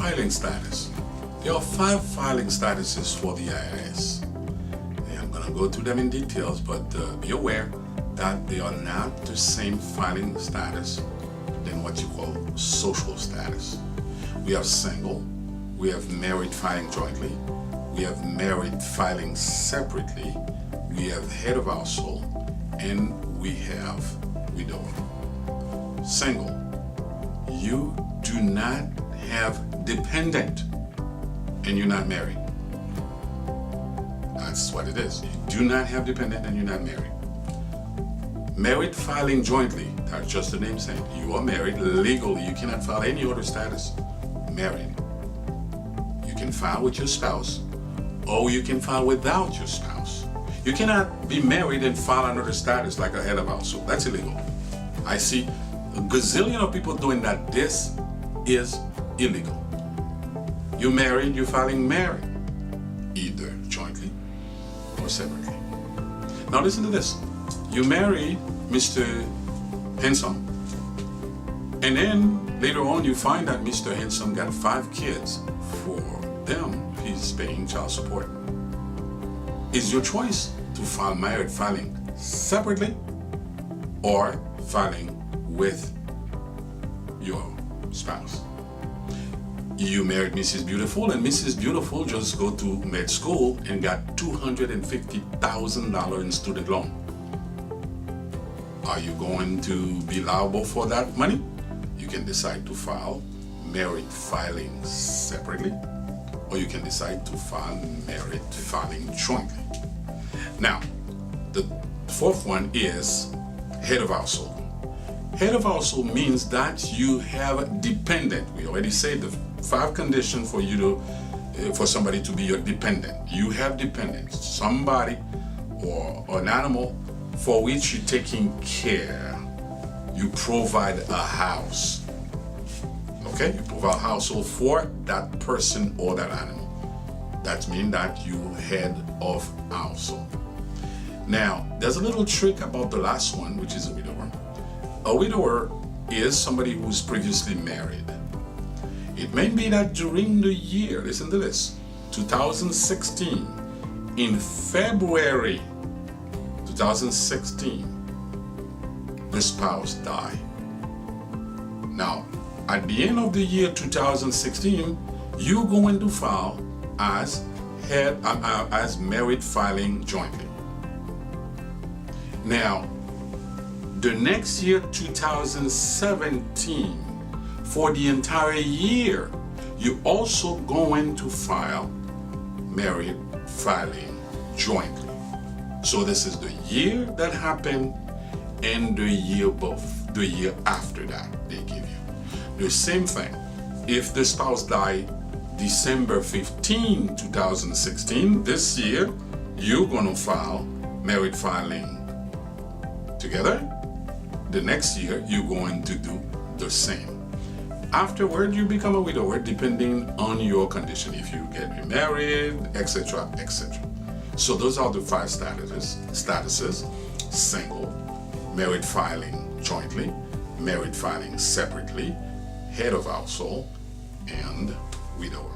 filing status. There are 5 filing statuses for the IRS. And I'm going to go through them in details, but be aware that they are not the same filing status than what you call social status. We have single, we have married filing jointly, we have married filing separately, we have head of household, and we have widower. Single, you do not have dependent and you're not married. That's what it is. You do not have dependent and you're not married. Married filing jointly, that's just the name saying. You are married legally. You cannot file any other status. Married. You can file with your spouse or you can file without your spouse. You cannot be married and file another status like a head of household. That's illegal. I see a gazillion of people doing that. This is illegal. You're married, you're filing married, either jointly or separately. Now listen to this. You marry Mr. Handsome, and then later on you find that Mr. Handsome got 5 kids. For them, he's paying child support. It's your choice to file married filing separately or filing with your spouse. You married Mrs. Beautiful, and Mrs. Beautiful just go to med school and got $250,000 in student loan. Are you going to be liable for that money? You can decide to file married filing separately, or you can decide to file married filing jointly. Now, the 4th one is head of household. Head of household means that you have dependent. We already said the 5 conditions for you to, for somebody to be your dependent. You have dependents, somebody or an animal for which you're taking care. You provide a house. Okay, you provide a household for that person or that animal. That means that you head of household. Now, there's a little trick about the last one, which is a widower. A widower is somebody who's previously married. It may be that during the year, listen to this, 2016, in February 2016, the spouse died. Now, at the end of the year 2016, you're going to file as married filing jointly. Now, the next year, 2017, for the entire year, you're also going to file married filing jointly. So this is the year that happened and the year after that they give you. The same thing. If the spouse died December 15, 2016, this year, you're going to file married filing together. The next year, you're going to do the same. Afterward, you become a widower depending on your condition. If you get remarried, etc., etc. So those are the 5 statuses: single, married filing jointly, married filing separately, head of household, and widower.